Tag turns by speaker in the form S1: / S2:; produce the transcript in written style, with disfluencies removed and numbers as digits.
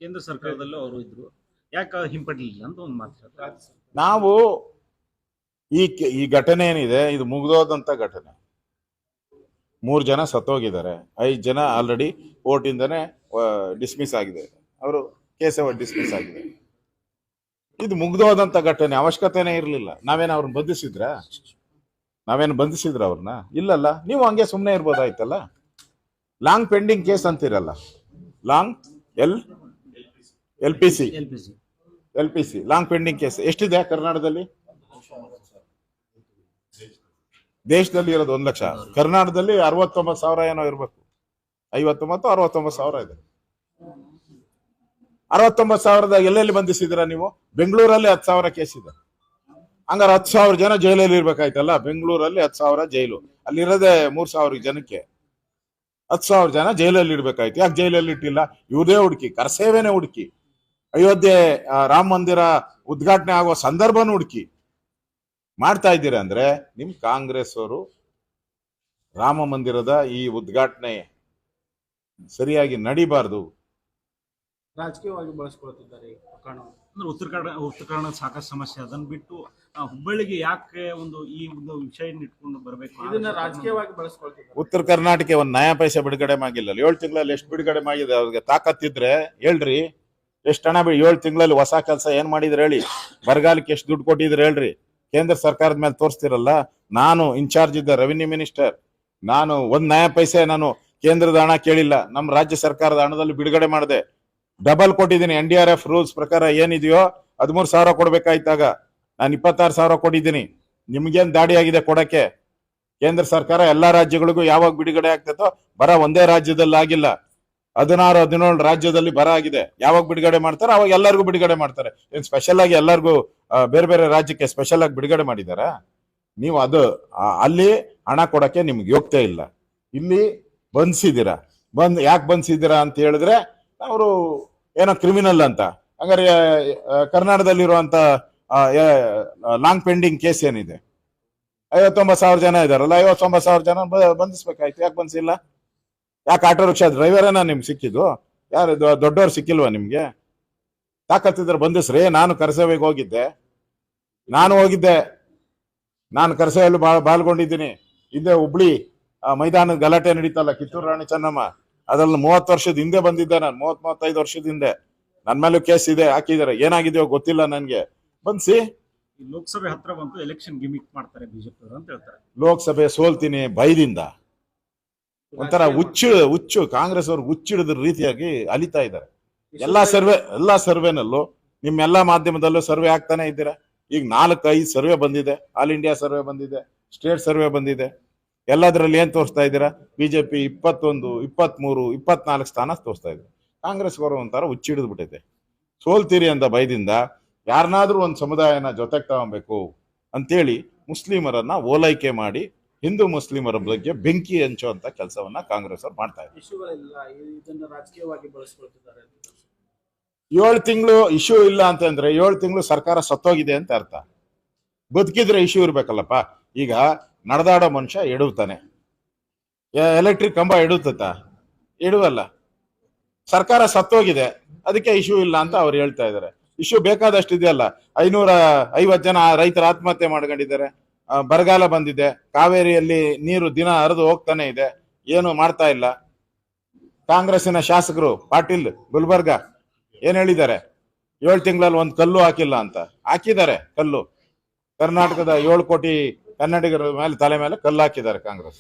S1: ಕೇಂದ್ರ ಸರ್ಕಾರದಲ್ಲೂ ಅವರು ಇದ್ರು, ಯಾಕೆ ಹಿಂಪಡಲಿಲ್ಲ ಅಂತ ಒಂದು ಮಾತು.
S2: ನಾವು ಈ ಘಟನೆ ಏನಿದೆ ಇದು ಮುಗ್ದೋದಂತ ಘಟನೆ. 3 ಜನ ಸತ್ತೋಗಿದ್ದಾರೆ, 5 ಜನ ಆಲ್ರೆಡಿ ಕೋರ್ಟ್ ಇಂದಾನೆ ಡಿಸ್ಮಿಸ್ ಆಗಿದೆ, ಅವರು ಕೇಸ್ ಡಿಸ್ಮಿಸ್ ಆಗಿದೆ. ಇದು ಮುಗ್ದೋದಂತ ಘಟನೆ, ಅವಶ್ಯಕತೆನೇ ಇರಲಿಲ್ಲ. ನಾವೇನು ಅವ್ರನ್ನ ಬಂಧಿಸಿದ್ರ ಅವ್ರನ್ನ? ಇಲ್ಲಲ್ಲ. ನೀವು ಹಂಗೆ ಸುಮ್ಮನೆ ಇರ್ಬೋದಾಯ್ತಲ್ಲ. ಲಾಂಗ್ ಪೆಂಡಿಂಗ್ ಕೇಸ್ ಅಂತಿರಲ್ಲ, long L P C long pending case ಎಷ್ಟಿದೆ ಕರ್ನಾಟಕದಲ್ಲಿ? ದೇಶದಲ್ಲಿ ಇರೋದು 1 ಲಕ್ಷ, ಕರ್ನಾಟಕದಲ್ಲಿ 69,000 ಏನೋ ಇರ್ಬೇಕು, 59 69,000 ಇದೆ. 69,000 ಎಲ್ಲೆಲ್ಲಿ ಬಂಧಿಸಿದಿರ ನೀವು? ಬೆಂಗಳೂರಲ್ಲಿ 10,000 ಕೇಸ್ ಇದೆ. ಹಂಗಾರೆ 10,000 ಜನ ಜೈಲಲ್ಲಿ ಇರ್ಬೇಕಾಯ್ತಲ್ಲ. ಬೆಂಗಳೂರಲ್ಲಿ 10,000 ಜೈಲು, ಅಲ್ಲಿರೋದೇ 3,000 ಜನಕ್ಕೆ 10,000 ಜನ ಜೈಲಲ್ಲಿ ಇರ್ಬೇಕಾಯ್ತು. ಯಾಕೆ ಜೈಲಲ್ಲಿ ಇಟ್ಟಿಲ್ಲ? ಇವ್ರದೇ ಹುಡುಕಿ, ಕರಸೇವೆನೆ ಹುಡುಕಿ, ಅಯೋಧ್ಯೆ ರಾಮ ಮಂದಿರ ಉದ್ಘಾಟನೆ ಆಗುವ ಸಂದರ್ಭನೂ ಹುಡುಕಿ ಮಾಡ್ತಾ ಇದ್ದೀರ ಅಂದ್ರೆ ನಿಮ್ ಕಾಂಗ್ರೆಸ್ ಅವರು ರಾಮ ಮಂದಿರದ ಈ ಉದ್ಘಾಟನೆ ಸರಿಯಾಗಿ ನಡಿಬಾರ್ದು,
S3: ರಾಜಕೀಯವಾಗಿ ಬಳಸ್ಕೊಳ್ತಿದ್ದಾರೆ.
S1: ಅಂದ್ರೆ ಉತ್ತರ ಕನ್ನಡ ಸಾಕಷ್ಟು ಸಮಸ್ಯೆ, ಅದನ್ನ ಬಿಟ್ಟು ಹುಬ್ಬಳ್ಳಿಗೆ ಯಾಕೆ ಈ ಒಂದು ವಿಷಯ ಇಟ್ಕೊಂಡು ಬರಬೇಕು?
S3: ಇದನ್ನ ರಾಜಕೀಯವಾಗಿ ಬಳಸ್ಕೊಳ್ತಿದ್ದಾರೆ.
S2: ಉತ್ತರ ಕರ್ನಾಟಕ ಒಂದ್ ನಯಾ ಪೈಸೆ ಬಿಡುಗಡೆ ಮಾಡಿಲ್ಲ. 7 ತಿಂಗಳಲ್ಲಿ ಎಷ್ಟು ಬಿಡುಗಡೆ ಮಾಡಿದೆ? ಅವ್ರಿಗೆ ತಾಕತ್ತಿದ್ರೆ ಹೇಳ್ರಿ, ಎಷ್ಟು ಹಣ 7 ತಿಂಗಳಲ್ಲಿ ಹೊಸ ಕೆಲಸ ಏನ್ ಮಾಡಿದ್ರೆ ಹೇಳಿ. ಬರಗಾಲಕ್ಕೆ ಎಷ್ಟು ದುಡ್ಡು ಕೊಟ್ಟಿದ್ರೆ ಹೇಳ್ರಿ. ಕೇಂದ್ರ ಸರ್ಕಾರದ ಮೇಲೆ ತೋರಿಸ್ತಿರಲ್ಲ. ನಾನು ಇನ್ಚಾರ್ಜ್ ಇದ್ದ ರೆವಿನ್ಯೂ ಮಿನಿಸ್ಟರ್, ನಾನು ಒಂದ್ ನಯಾ ಪೈಸೆ ನಾನು ಕೇಂದ್ರದ ಹಣ ಕೇಳಿಲ್ಲ, ನಮ್ಮ ರಾಜ್ಯ ಸರ್ಕಾರದ ಹಣದಲ್ಲಿ ಬಿಡುಗಡೆ ಮಾಡಿದೆ. ಡಬಲ್ ಕೊಟ್ಟಿದ್ದೀನಿ. NDRF ರೂಲ್ಸ್ ಪ್ರಕಾರ ಏನಿದೆಯೋ 13,000 ಕೊಡ್ಬೇಕಾಯ್ತಾಗ ನಾನು 26,000 ಕೊಟ್ಟಿದ್ದೀನಿ. ನಿಮ್ಗೇನ್ ದಾಡಿ ಆಗಿದೆ ಕೊಡಕ್ಕೆ? ಕೇಂದ್ರ ಸರ್ಕಾರ ಎಲ್ಲಾ ರಾಜ್ಯಗಳಿಗೂ ಯಾವಾಗ ಬಿಡುಗಡೆ ಆಗ್ತದೋ, ಬರ ಒಂದೇ ರಾಜ್ಯದಲ್ಲಿ ಆಗಿಲ್ಲ, 16 17 ರಾಜ್ಯದಲ್ಲಿ ಬರ ಆಗಿದೆ. ಯಾವಾಗ ಬಿಡುಗಡೆ ಮಾಡ್ತಾರೆ ಅವಾಗ ಎಲ್ಲರಿಗೂ ಬಿಡುಗಡೆ ಮಾಡ್ತಾರೆ. ಏನ್ ಸ್ಪೆಷಲ್ ಆಗಿ ಎಲ್ಲರಿಗೂ ಬೇರೆ ಬೇರೆ ರಾಜ್ಯಕ್ಕೆ ಸ್ಪೆಷಲ್ ಆಗಿ ಬಿಡುಗಡೆ ಮಾಡಿದಾರ? ನೀವು ಅದು ಅಲ್ಲಿ ಹಣ ಕೊಡಕ್ಕೆ ನಿಮ್ಗೆ ಯೋಗ್ಯತೆ ಇಲ್ಲ. ಇಲ್ಲಿ ಬಂಧಿಸಿದ್ದೀರಾ. ಯಾಕೆ ಬಂಧಿಸಿದ್ದೀರಾ ಅಂತ ಹೇಳಿದ್ರೆ ಅವರು ಏನೋ ಕ್ರಿಮಿನಲ್ ಅಂತ. ಹಂಗಾರೆ ಕರ್ನಾಟಕದಲ್ಲಿರುವಂತ ಲಾಂಗ್ ಪೆಂಡಿಂಗ್ ಕೇಸ್ ಏನಿದೆ, 59,000 ಜನ ಇದಾರಲ್ಲ, 59,000 ಜನ ಬಂಧಿಸ್ಬೇಕಾಯ್ತು. ಯಾಕೆ ಬಂಧಿಸಿಲ್ಲ? ಯಾಕೆ ಆಟೋ ರಿಕ್ಷಾ ಡ್ರೈವರೇನ ನಿಮ್ಗೆ ಸಿಕ್ಕಿದ್ದು? ಯಾರು ದೊಡ್ಡವ್ರು ಸಿಕ್ಕಿಲ್ವಾ ನಿಮ್ಗೆ? ತಾಕತ್ತಿದ್ರೆ ಬಂಧಿಸ್ರಿ. ನಾನು ಕರಸೇವೆಗೆ ಹೋಗಿದ್ದೆ, ನಾನು ಕರಸೇವೆಯಲ್ಲಿ ಪಾಲ್ಗೊಂಡಿದ್ದೀನಿ. ಹಿಂದೆ ಹುಬ್ಳಿ ಮೈದಾನದ ಗಲಾಟೆ ನಡೀತಲ್ಲ, ಕಿತ್ತೂರು ರಾಣಿ ಚೆನ್ನಮ್ಮ, ಅದ್ರಲ್ಲಿ 30 ವರ್ಷದ ಹಿಂದೆ ಬಂದಿದ್ದೆ ನಾನು. 30-35 ವರ್ಷದ ಹಿಂದೆ ನನ್ನ ಮೇಲೂ ಕೇಸ್ ಇದೆ, ಹಾಕಿದ್ದಾರೆ. ಏನಾಗಿದೆಯೋ ಗೊತ್ತಿಲ್ಲ ನನ್ಗೆ. ಬಂಧಿಸಿ.
S1: ಲೋಕಸಭೆ ಹತ್ರ ಬಂತು, ಎಲೆಕ್ಷನ್ ಗಿಮಿಕ್ ಮಾಡ್ತಾರೆ ಬಿಜೆಪಿ ಅವರು ಅಂತ ಹೇಳ್ತಾರೆ.
S2: ಲೋಕಸಭೆ ಸೋಲ್ತೀನಿ ಭಯದಿಂದ ಒಂಥರ ಹುಚ್ಚು ಕಾಂಗ್ರೆಸ್ ಅವ್ರಿಗೆ ಹುಚ್ಚಿಡಿದ ರೀತಿಯಾಗಿ ಅಲಿತಾ ಇದ್ದಾರೆ. ಎಲ್ಲಾ ಸರ್ವೆನಲ್ಲೂ ನಿಮ್ಮೆಲ್ಲಾ ಮಾಧ್ಯಮದಲ್ಲೂ ಸರ್ವೆ ಆಗ್ತಾನೆ ಇದ್ದೀರಾ. ಈಗ 4-5 ಸರ್ವೆ ಬಂದಿದೆ. ಆಲ್ ಇಂಡಿಯಾ ಸರ್ವೆ ಬಂದಿದೆ, ಸ್ಟೇಟ್ ಸರ್ವೆ ಬಂದಿದೆ. ಎಲ್ಲದರಲ್ಲಿ ಏನ್ ತೋರಿಸ್ತಾ ಇದ್ದೀರಾ? ಬಿಜೆಪಿ 21, 23, 24 ಸ್ಥಾನ ತೋರಿಸ್ತಾ ಇದೆ. ಕಾಂಗ್ರೆಸ್ ಅವರು ಒಂಥರ ಹುಚ್ಚಿಡಿದ್ ಬಿಟ್ಟೈತೆ. ಸೋಲ್ತೀರಿ ಅಂತ ಭಯದಿಂದ ಯಾರನ್ನಾದ್ರೂ ಒಂದು ಸಮುದಾಯನ ಜೊತೆಗೆ ತಗೊಬೇಕು ಅಂತೇಳಿ ಮುಸ್ಲಿಮರನ್ನ ಓಲೈಕೆ ಮಾಡಿ ಹಿಂದೂ ಮುಸ್ಲಿಮರ ಬಗ್ಗೆ ಬೆಂಕಿ ಹಂಚುವಂತ ಕೆಲಸವನ್ನ ಕಾಂಗ್ರೆಸ್ ಅವ್ರು ಮಾಡ್ತಾ ಇದ್ದಾರೆ. 7 ತಿಂಗಳು ಇಶ್ಯೂ ಇಲ್ಲ ಅಂತಂದ್ರೆ 7 ತಿಂಗಳು ಸರ್ಕಾರ ಸತ್ತೋಗಿದೆ ಅಂತ ಅರ್ಥ. ಬದುಕಿದ್ರೆ ಇಶ್ಯೂ ಇರ್ಬೇಕಲ್ಲಪ್ಪ. ಈಗ ನಡೆದಾಡೋ ಮನುಷ್ಯ ಎಡುತ್ತಾನೆ, ಎಲೆಕ್ಟ್ರಿಕ್ ಕಂಬ ಎಡುವಲ್ಲ. ಸರ್ಕಾರ ಸತ್ತೋಗಿದೆ, ಅದಕ್ಕೆ ಇಶ್ಯೂ ಇಲ್ಲ ಅಂತ ಅವ್ರು ಹೇಳ್ತಾ ಇದ್ದಾರೆ. ಇಶ್ಯೂ ಬೇಕಾದಷ್ಟು ಇದೆಯಲ್ಲ. 550 ಜನ ರೈತರ ಆತ್ಮಹತ್ಯೆ ಮಾಡ್ಕೊಂಡಿದ್ದಾರೆ. ಬರಗಾಲ ಬಂದಿದೆ, ಕಾವೇರಿಯಲ್ಲಿ ನೀರು ದಿನ ಹರಿದು ಹೋಗ್ತಾನೆ ಇದೆ, ಏನು ಮಾಡ್ತಾ ಇಲ್ಲ. ಕಾಂಗ್ರೆಸ್ಸಿನ ಶಾಸಕರು ಪಾಟೀಲ್ ಗುಲ್ಬರ್ಗ ಏನ್ ಹೇಳಿದ್ದಾರೆ? 7 ತಿಂಗಳಲ್ಲಿ 1 ಕಲ್ಲು ಹಾಕಿಲ್ಲ ಅಂತ. ಹಾಕಿದ್ದಾರೆ ಕಲ್ಲು. ಕರ್ನಾಟಕದ 7 ಕೋಟಿ ಕನ್ನಡಿಗರ ಮೇಲೆ ತಲೆ ಮೇಲೆ ಕಲ್ಲು ಹಾಕಿದ್ದಾರೆ ಕಾಂಗ್ರೆಸ್.